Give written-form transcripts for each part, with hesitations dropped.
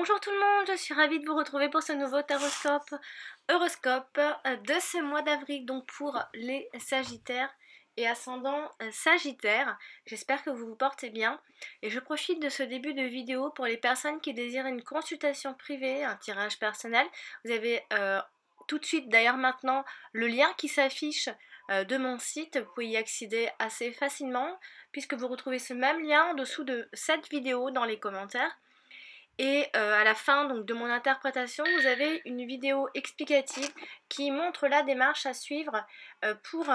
Bonjour tout le monde, je suis ravie de vous retrouver pour ce nouveau horoscope de ce mois d'avril, donc pour les Sagittaires et ascendant Sagittaire. J'espère que vous vous portez bien et je profite de ce début de vidéo pour les personnes qui désirent une consultation privée, un tirage personnel. Vous avez tout de suite d'ailleurs maintenant le lien qui s'affiche de mon site, vous pouvez y accéder assez facilement puisque vous retrouvez ce même lien en dessous de cette vidéo dans les commentaires. Et à la fin donc, de mon interprétation, vous avez une vidéo explicative qui montre la démarche à suivre pour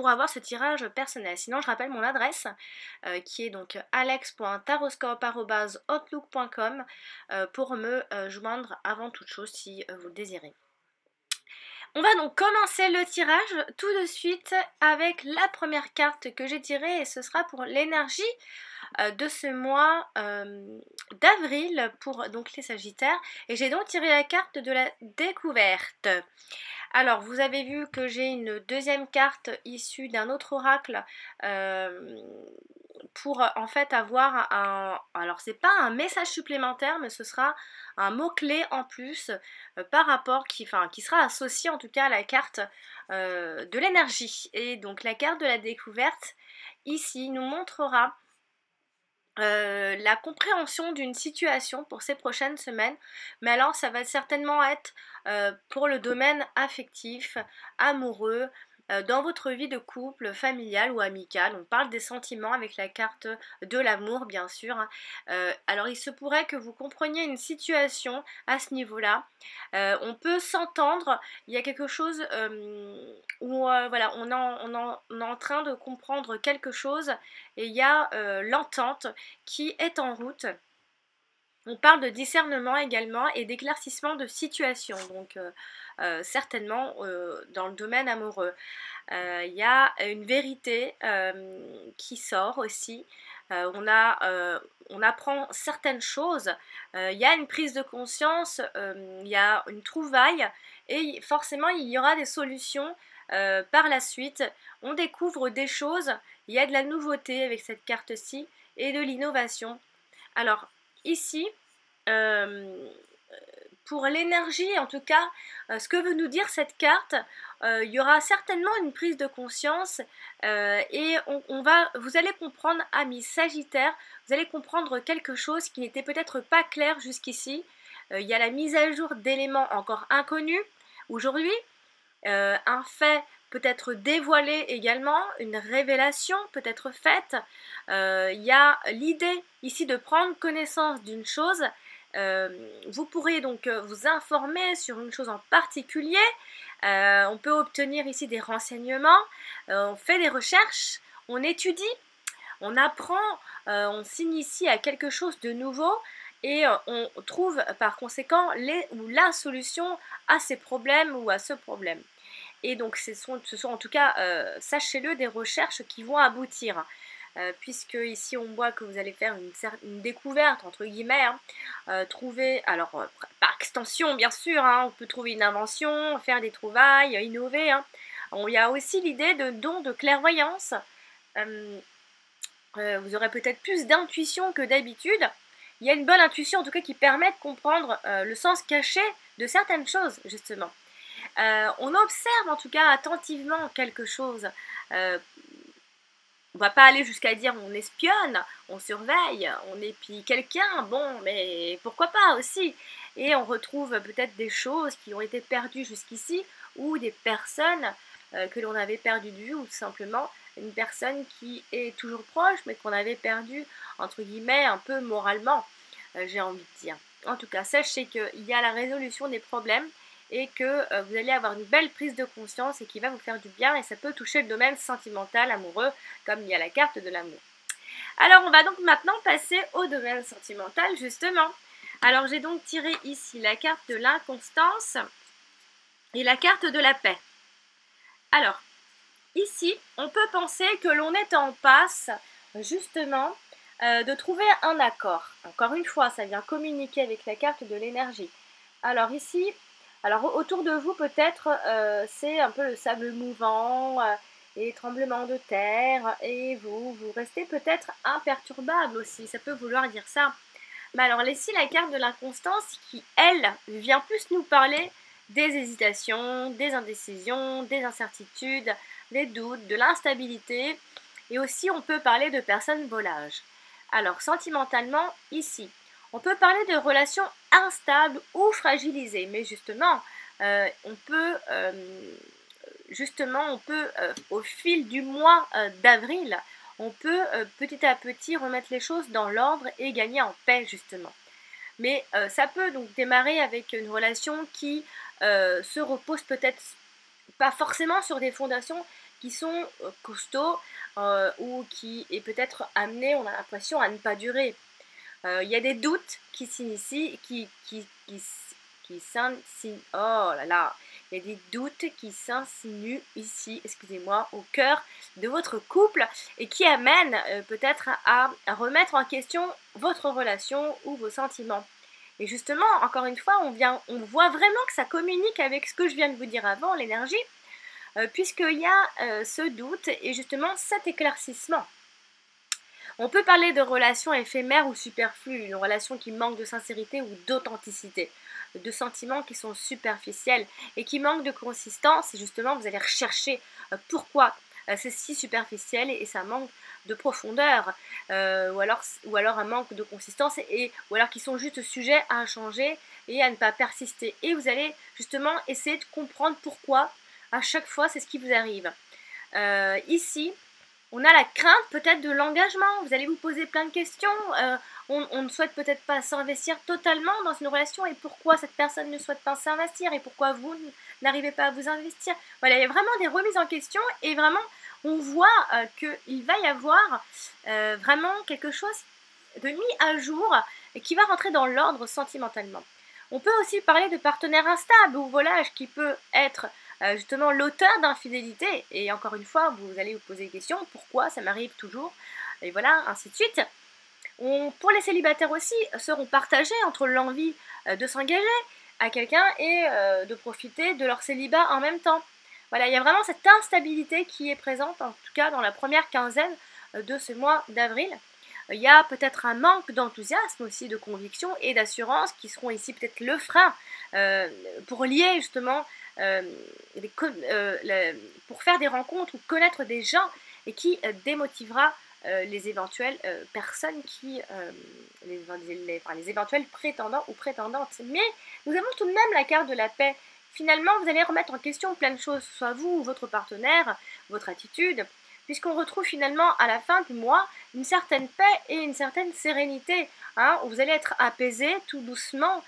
avoir ce tirage personnel. Sinon, je rappelle mon adresse qui est donc alex.taroscope@outlook.com pour me joindre avant toute chose si vous le désirez. On va donc commencer le tirage tout de suite avec la première carte que j'ai tirée et ce sera pour l'énergie de ce mois d'avril pour donc les Sagittaires, et j'ai donc tiré la carte de la découverte. Alors vous avez vu que j'ai une deuxième carte issue d'un autre oracle pour en fait avoir alors c'est pas un message supplémentaire mais ce sera un mot-clé en plus par rapport qui sera associé en tout cas à la carte de l'énergie. Et donc la carte de la découverte ici nous montrera la compréhension d'une situation pour ces prochaines semaines, mais alors ça va certainement être pour le domaine affectif, amoureux, dans votre vie de couple, familiale ou amicale. On parle des sentiments avec la carte de l'amour bien sûr, hein. Alors il se pourrait que vous compreniez une situation à ce niveau-là. On peut s'entendre, il y a quelque chose où voilà, on est en train de comprendre quelque chose et il y a l'entente qui est en route. On parle de discernement également et d'éclaircissement de situation, donc certainement dans le domaine amoureux. Il y a une vérité qui sort aussi. On apprend certaines choses. Il y a une prise de conscience, il y a une trouvaille et forcément il y aura des solutions par la suite. On découvre des choses, il y a de la nouveauté avec cette carte-ci et de l'innovation. Alors ici, pour l'énergie en tout cas, ce que veut nous dire cette carte, il y aura certainement une prise de conscience et vous allez comprendre, amis Sagittaires, vous allez comprendre quelque chose qui n'était peut-être pas clair jusqu'ici. Il y a la mise à jour d'éléments encore inconnus aujourd'hui, un fait peut-être dévoilé également, une révélation peut-être faite. Il y a l'idée ici de prendre connaissance d'une chose. Vous pourrez donc vous informer sur une chose en particulier. On peut obtenir ici des renseignements, on fait des recherches, on étudie, on apprend, on s'initie à quelque chose de nouveau et on trouve par conséquent la solution à ces problèmes ou à ce problème. Et donc ce sont en tout cas, sachez-le, des recherches qui vont aboutir. Puisque ici on voit que vous allez faire une découverte entre guillemets, hein, trouver, alors par extension bien sûr, hein, on peut trouver une invention, faire des trouvailles, innover, hein. Il y a aussi l'idée de don de clairvoyance, vous aurez peut-être plus d'intuition que d'habitude. Il y a une bonne intuition en tout cas qui permet de comprendre le sens caché de certaines choses justement. On observe en tout cas attentivement quelque chose. On va pas aller jusqu'à dire on espionne, on surveille, on épie quelqu'un, bon, mais pourquoi pas aussi. Et on retrouve peut-être des choses qui ont été perdues jusqu'ici, ou des personnes que l'on avait perdues de vue, ou tout simplement une personne qui est toujours proche, mais qu'on avait perdue, entre guillemets, un peu moralement, j'ai envie de dire. En tout cas, sachez qu'il y a la résolution des problèmes, et que vous allez avoir une belle prise de conscience et qui va vous faire du bien, et ça peut toucher le domaine sentimental, amoureux, comme il y a la carte de l'amour. Alors on va donc maintenant passer au domaine sentimental justement. Alors j'ai donc tiré ici la carte de l'inconstance et la carte de la paix. Alors ici on peut penser que l'on est en passe justement de trouver un accord. Encore une fois, ça vient communiquer avec la carte de l'énergie. Alors ici, autour de vous peut-être c'est un peu le sable mouvant et tremblement de terre, et vous restez peut-être imperturbable aussi, ça peut vouloir dire ça. Mais alors ici la carte de l'inconstance qui, elle, vient plus nous parler des hésitations, des indécisions, des incertitudes, des doutes, de l'instabilité. Et aussi on peut parler de personnes volages. Alors sentimentalement, ici, on peut parler de relations instables ou fragilisées. Mais justement, on peut au fil du mois d'avril, on peut petit à petit remettre les choses dans l'ordre et gagner en paix justement. Mais ça peut donc démarrer avec une relation qui se repose peut-être pas forcément sur des fondations qui sont costauds ou qui est peut-être amenée, on a l'impression, à ne pas durer. Il y a des doutes qui s'initient, qui s'insinuent. Oh là là, il y a des doutes qui s'insinuent ici, excusez-moi, au cœur de votre couple et qui amènent peut-être à remettre en question votre relation ou vos sentiments. Et justement, encore une fois, on voit vraiment que ça communique avec ce que je viens de vous dire avant, l'énergie, puisqu'il y a ce doute et justement cet éclaircissement. On peut parler de relations éphémères ou superflues, une relation qui manque de sincérité ou d'authenticité, de sentiments qui sont superficiels et qui manquent de consistance. Et justement, vous allez rechercher pourquoi c'est si superficiel et ça manque de profondeur, ou alors un manque de consistance, ou alors qui sont juste sujets à changer et à ne pas persister. Et vous allez justement essayer de comprendre pourquoi à chaque fois c'est ce qui vous arrive. Ici, on a la crainte peut-être de l'engagement, vous allez vous poser plein de questions, on ne souhaite peut-être pas s'investir totalement dans une relation et pourquoi cette personne ne souhaite pas s'investir et pourquoi vous n'arrivez pas à vous investir. Voilà, il y a vraiment des remises en question et vraiment on voit qu'il va y avoir vraiment quelque chose de mis à jour et qui va rentrer dans l'ordre sentimentalement. On peut aussi parler de partenaires instables ou volage qui peut être justement l'auteur d'infidélité. Et encore une fois, vous allez vous poser des questions, pourquoi ça m'arrive toujours, et voilà, ainsi de suite. Pour les célibataires aussi, seront partagés entre l'envie de s'engager à quelqu'un et de profiter de leur célibat en même temps. Voilà, il y a vraiment cette instabilité qui est présente, en tout cas dans la première quinzaine de ce mois d'avril. Il y a peut-être un manque d'enthousiasme aussi, de conviction et d'assurance qui seront ici peut-être le frein pour lier justement, pour faire des rencontres ou connaître des gens et qui démotivera les éventuelles personnes les éventuels prétendants ou prétendantes. Mais nous avons tout de même la carte de la paix. Finalement, vous allez remettre en question plein de choses, soit vous ou votre partenaire, votre attitude, puisqu'on retrouve finalement à la fin du mois une certaine paix et une certaine sérénité, hein, où vous allez être apaisé tout doucement,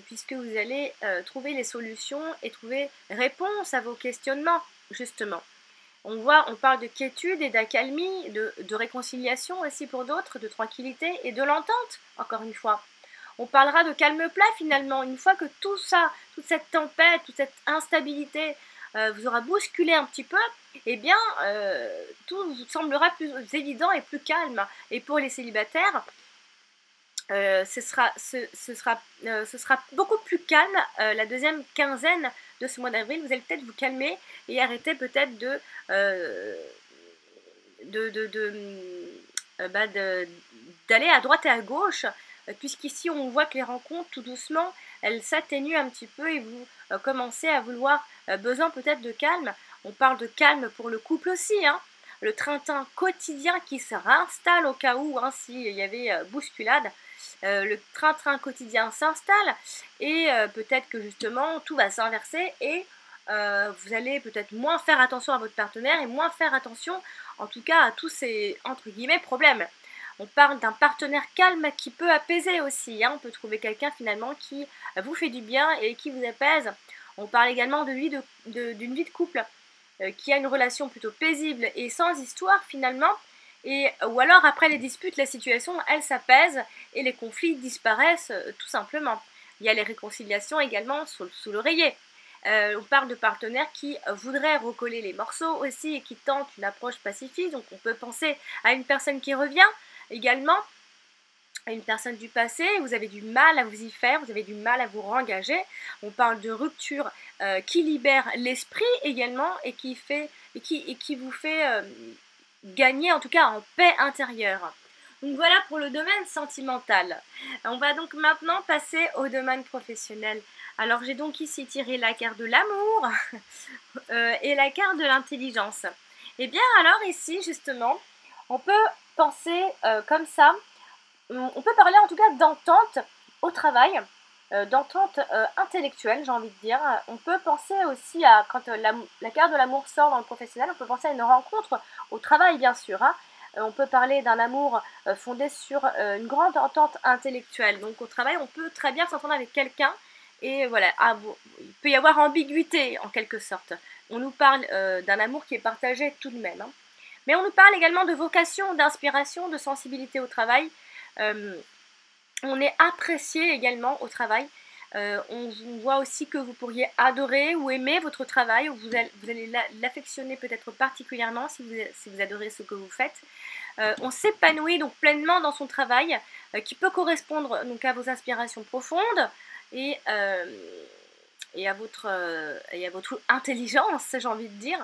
puisque vous allez trouver les solutions et trouver réponse à vos questionnements, justement. On parle de quiétude et d'accalmie, de réconciliation aussi pour d'autres, de tranquillité et de l'entente, encore une fois. On parlera de calme plat finalement, une fois que tout ça, toute cette tempête, toute cette instabilité vous aura bousculé un petit peu, eh bien tout vous semblera plus évident et plus calme. Et pour les célibataires, ce sera beaucoup plus calme la deuxième quinzaine de ce mois d'avril. Vous allez peut-être vous calmer et arrêter peut-être d'aller à droite et à gauche, puisqu'ici on voit que les rencontres tout doucement elles s'atténuent un petit peu et vous commencez à vouloir besoin peut-être de calme. On parle de calme pour le couple aussi, hein. Le train-train quotidien qui se réinstalle au cas où, hein, s'il y avait bousculade. Le train-train quotidien s'installe et peut-être que justement tout va s'inverser et vous allez peut-être moins faire attention à votre partenaire et moins faire attention en tout cas à tous ces entre guillemets problèmes. On parle d'un partenaire calme qui peut apaiser aussi, hein. On peut trouver quelqu'un finalement qui vous fait du bien et qui vous apaise. On parle également d'une vie de couple qui a une relation plutôt paisible et sans histoire finalement. Ou alors après les disputes, la situation elle s'apaise et les conflits disparaissent tout simplement. Il y a les réconciliations également sous l'oreiller. On parle de partenaires qui voudraient recoller les morceaux aussi et qui tentent une approche pacifique. Donc on peut penser à une personne qui revient également, à une personne du passé. Vous avez du mal à vous y faire, vous avez du mal à vous rengager. On parle de rupture qui libère l'esprit également et qui vous fait gagner en tout cas en paix intérieure. Donc voilà pour le domaine sentimental. On va donc maintenant passer au domaine professionnel. Alors j'ai donc ici tiré la carte de l'amour et la carte de l'intelligence. Et bien alors ici justement, on peut penser comme ça, on peut parler en tout cas d'entente au travail, d'entente intellectuelle, j'ai envie de dire. On peut penser aussi à, quand la carte de l'amour sort dans le professionnel, on peut penser à une rencontre au travail bien sûr, hein. On peut parler d'un amour fondé sur une grande entente intellectuelle. Donc au travail, on peut très bien s'entendre avec quelqu'un et voilà, il peut y avoir ambiguïté en quelque sorte. On nous parle d'un amour qui est partagé tout de même, hein. Mais on nous parle également de vocation, d'inspiration, de sensibilité au travail. Euh, on est apprécié également au travail. On voit aussi que vous pourriez adorer ou aimer votre travail, ou vous allez l'affectionner peut-être particulièrement si vous adorez ce que vous faites. On s'épanouit donc pleinement dans son travail, qui peut correspondre donc à vos aspirations profondes et, euh, et à votre intelligence, j'ai envie de dire.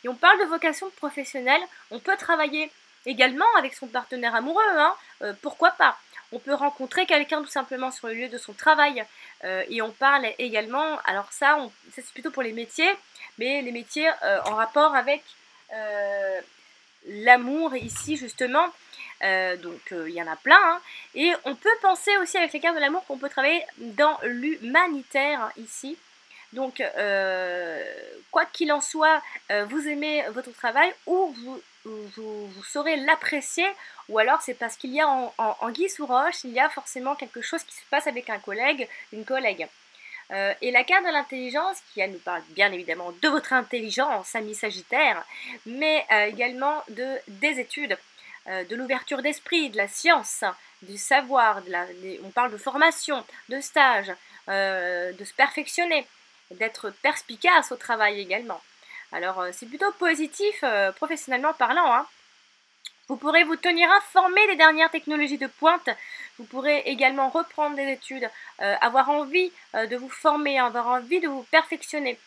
Et on parle de vocation professionnelle, on peut travailler également avec son partenaire amoureux, hein, pourquoi pas. On peut rencontrer quelqu'un tout simplement sur le lieu de son travail. Et on parle également, alors ça c'est plutôt pour les métiers, mais les métiers en rapport avec l'amour ici justement. Il y en a plein, hein. Et on peut penser aussi avec les cartes de l'amour qu'on peut travailler dans l'humanitaire, hein, ici. Donc, quoi qu'il en soit, vous aimez votre travail ou vous saurez l'apprécier, ou alors c'est parce qu'il y a en guise sous roche, il y a forcément quelque chose qui se passe avec un collègue, une collègue. Et la carte de l'intelligence, qui elle nous parle bien évidemment de votre intelligence, ami Sagittaire, mais également des études, de l'ouverture d'esprit, de la science, du savoir, on parle de formation, de stage, de se perfectionner, d'être perspicace au travail également. Alors c'est plutôt positif professionnellement parlant, hein. Vous pourrez vous tenir informé des dernières technologies de pointe. Vous pourrez également reprendre des études, avoir envie de vous former, avoir envie de vous perfectionner.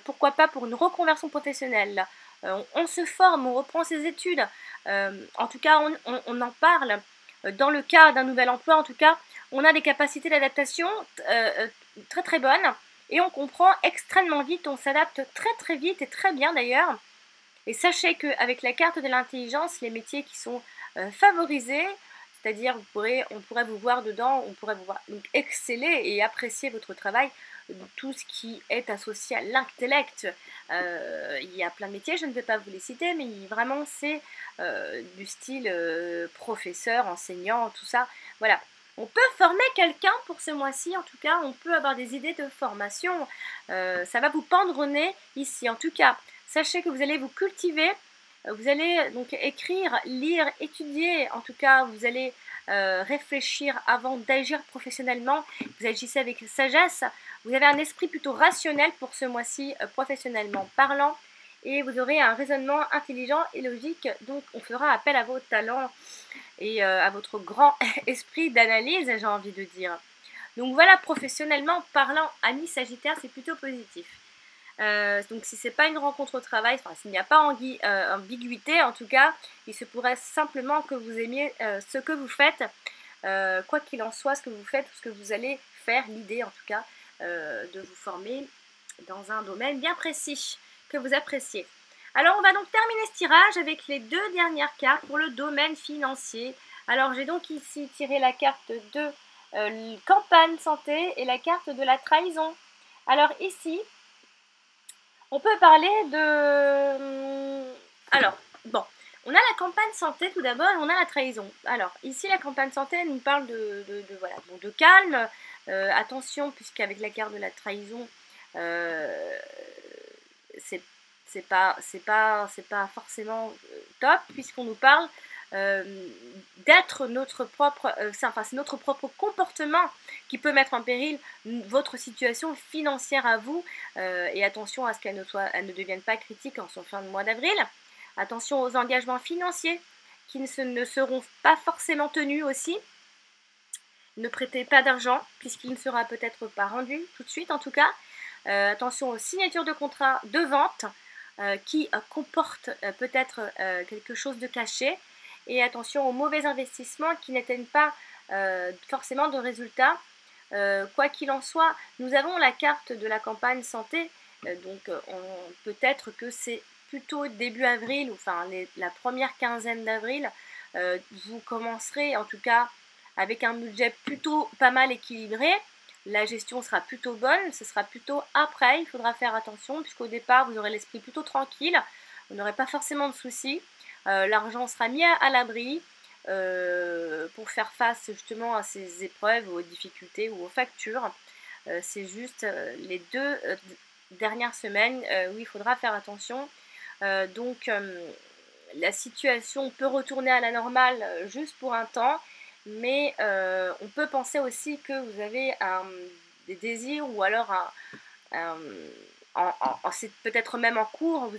Pourquoi pas pour une reconversion professionnelle. On se forme, on reprend ses études. En tout cas, on en parle. Dans le cas d'un nouvel emploi, en tout cas, on a des capacités d'adaptation très très bonnes. Et on comprend extrêmement vite, on s'adapte très très vite et très bien d'ailleurs. Et sachez qu'avec la carte de l'intelligence, les métiers qui sont favorisés, c'est-à-dire on pourrait vous voir dedans, on pourrait vous voir donc, exceller et apprécier votre travail, tout ce qui est associé à l'intellect. Il y a plein de métiers, je ne vais pas vous les citer, mais vraiment c'est du style professeur, enseignant, tout ça. Voilà. On peut former quelqu'un pour ce mois-ci, en tout cas, on peut avoir des idées de formation. Ça va vous pendre au nez ici, en tout cas. Sachez que vous allez vous cultiver, vous allez donc écrire, lire, étudier, en tout cas vous allez réfléchir avant d'agir professionnellement, vous agissez avec sagesse, vous avez un esprit plutôt rationnel pour ce mois-ci professionnellement parlant et vous aurez un raisonnement intelligent et logique, donc on fera appel à vos talents et à votre grand esprit d'analyse, j'ai envie de dire. Donc voilà, professionnellement parlant, ami Sagittaire, c'est plutôt positif. Donc si c'est pas une rencontre au travail, enfin s'il n'y a pas ambiguïté en tout cas, il se pourrait simplement que vous aimiez ce que vous faites, quoi qu'il en soit, ce que vous faites ou ce que vous allez faire, l'idée en tout cas de vous former dans un domaine bien précis que vous appréciez. Alors on va donc terminer ce tirage avec les deux dernières cartes pour le domaine financier. Alors j'ai donc ici tiré la carte de campagne santé et la carte de la trahison. Alors ici, on peut parler de... Alors, bon, on a la campagne santé tout d'abord et on a la trahison. Alors, ici, la campagne santé, elle nous parle voilà, bon, de calme. Attention, puisqu'avec la carte de la trahison, c'est pas forcément top, puisqu'on nous parle d'être notre propre, c'est notre propre comportement qui peut mettre en péril votre situation financière à vous, et attention à ce qu'elle ne devienne pas critique en son fin de mois d'avril. Attention aux engagements financiers qui ne seront pas forcément tenus aussi. Ne prêtez pas d'argent puisqu'il ne sera peut-être pas rendu tout de suite en tout cas. Attention aux signatures de contrats de vente qui comportent peut-être quelque chose de caché. et attention aux mauvais investissements qui n'atteignent pas forcément de résultats. Quoi qu'il en soit, nous avons la carte de la campagne santé, donc peut-être que c'est plutôt début avril, ou enfin la première quinzaine d'avril, vous commencerez en tout cas avec un budget plutôt pas mal équilibré. La gestion sera plutôt bonne, ce sera plutôt après, il faudra faire attention, puisqu'au départ vous aurez l'esprit plutôt tranquille, vous n'aurez pas forcément de soucis, l'argent sera mis à l'abri, pour faire face justement à ces épreuves, aux difficultés ou aux factures. C'est juste les deux dernières semaines où il faudra faire attention. Donc la situation peut retourner à la normale juste pour un temps, mais on peut penser aussi que vous avez des désirs ou alors un, c'est peut-être même en cours, vous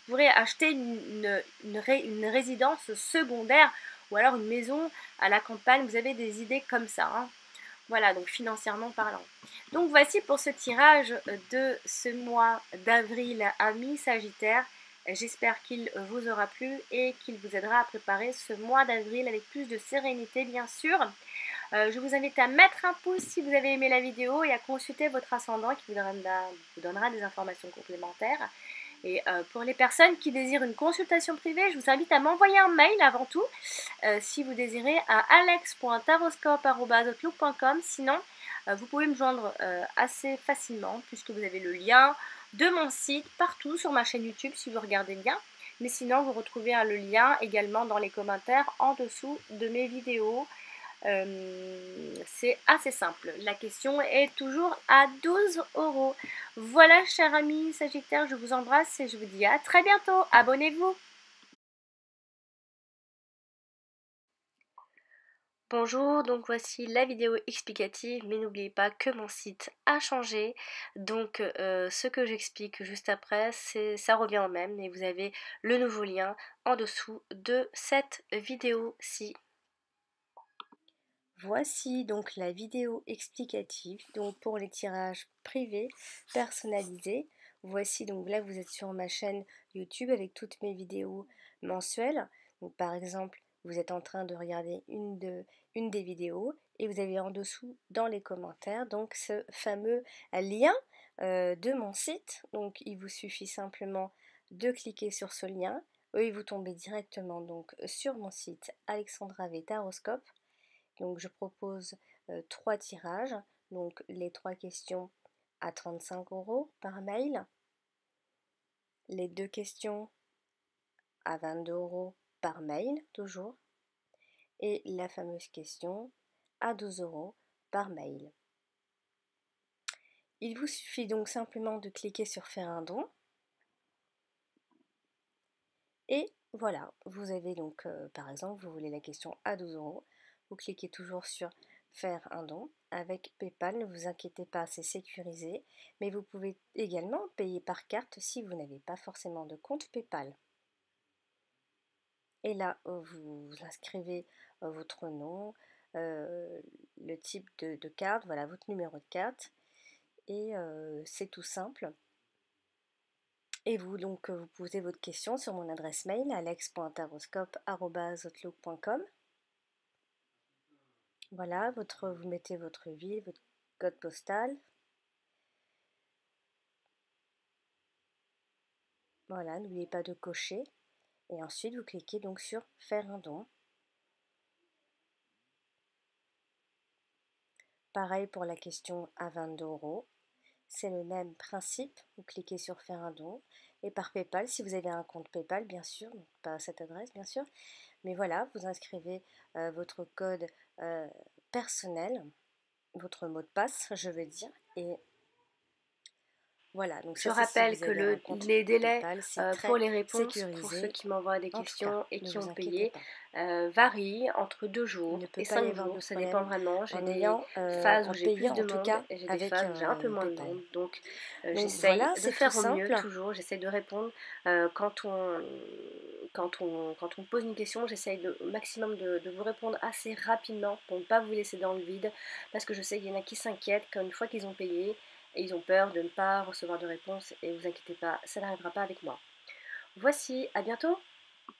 pourrez acheter une résidence secondaire ou alors une maison à la campagne, vous avez des idées comme ça, hein. Voilà, donc financièrement parlant. Donc voici pour ce tirage de ce mois d'avril à mi-Sagittaire. J'espère qu'il vous aura plu et qu'il vous aidera à préparer ce mois d'avril avec plus de sérénité, bien sûr. Je vous invite à mettre un pouce si vous avez aimé la vidéo et à consulter votre ascendant qui vous donnera des informations complémentaires. Et pour les personnes qui désirent une consultation privée, je vous invite à m'envoyer un mail avant tout, si vous désirez, à alex.taroscope@outlook.com. Sinon, vous pouvez me joindre assez facilement puisque vous avez le lien de mon site partout sur ma chaîne YouTube si vous regardez bien. Mais sinon, vous retrouvez le lien également dans les commentaires en dessous de mes vidéos. C'est assez simple. La question est toujours à 12 €. Voilà, chers amis Sagittaire, je vous embrasse et je vous dis à très bientôt. Abonnez-vous. Bonjour, donc voici la vidéo explicative, mais n'oubliez pas que mon site a changé, donc ce que j'explique juste après, ça revient au même, et vous avez le nouveau lien en dessous de cette vidéo-ci. Voici donc la vidéo explicative donc pour les tirages privés personnalisés. Voici donc là vous êtes sur ma chaîne YouTube avec toutes mes vidéos mensuelles. Donc par exemple vous êtes en train de regarder une des vidéos et vous avez en dessous dans les commentaires donc ce fameux lien de mon site. Donc il vous suffit simplement de cliquer sur ce lien et vous tombez directement donc sur mon site Alexandra V Taroscope. Donc je propose 3 tirages, donc les 3 questions à 35 € par mail, les 2 questions à 22 € par mail toujours, et la fameuse question à 12 € par mail. Il vous suffit donc simplement de cliquer sur faire un don, et voilà, vous avez donc par exemple, vous voulez la question à 12 €, vous cliquez toujours sur faire un don avec PayPal, ne vous inquiétez pas, c'est sécurisé, mais vous pouvez également payer par carte si vous n'avez pas forcément de compte PayPal. Et là, vous inscrivez votre nom, le type de carte, voilà votre numéro de carte, et c'est tout simple. Et vous, donc, vous posez votre question sur mon adresse mail alex.taroscope@outlook.com. Voilà, vous mettez votre ville, votre code postal. Voilà, n'oubliez pas de cocher. Et ensuite, vous cliquez donc sur faire un don. Pareil pour la question à 22 €. C'est le même principe. Vous cliquez sur faire un don. Et par PayPal, si vous avez un compte PayPal, bien sûr, donc pas à cette adresse, bien sûr. Mais voilà, vous inscrivez votre code personnel, votre mot de passe, je veux dire, et voilà, donc Je Ça, c'est si rappelle vous que avez un compte les délais PayPal, c'est pour très les réponses, pour ceux sécurisé. qui m'envoient des En tout cas, questions et ne qui vous ont inquiétez payé, pas. varient entre 2 Il jours ne peut et pas y 5 avoir de jours. Ça dépend problème vraiment. J'ai en des ayant, phases où en j'ai plus payant de en tout monde cas et j'ai des avec phases où j'ai un peu moins de PayPal. monde. Donc Donc j'essaye voilà, de c'est tout faire au mieux simple. toujours. J'essaye de répondre quand on pose une question. J'essaye au maximum de vous répondre assez rapidement pour ne pas vous laisser dans le vide. Parce que je sais qu'il y en a qui s'inquiètent qu'une fois qu'ils ont payé, et ils ont peur de ne pas recevoir de réponse. Et vous inquiétez pas, ça n'arrivera pas avec moi. Voici, à bientôt!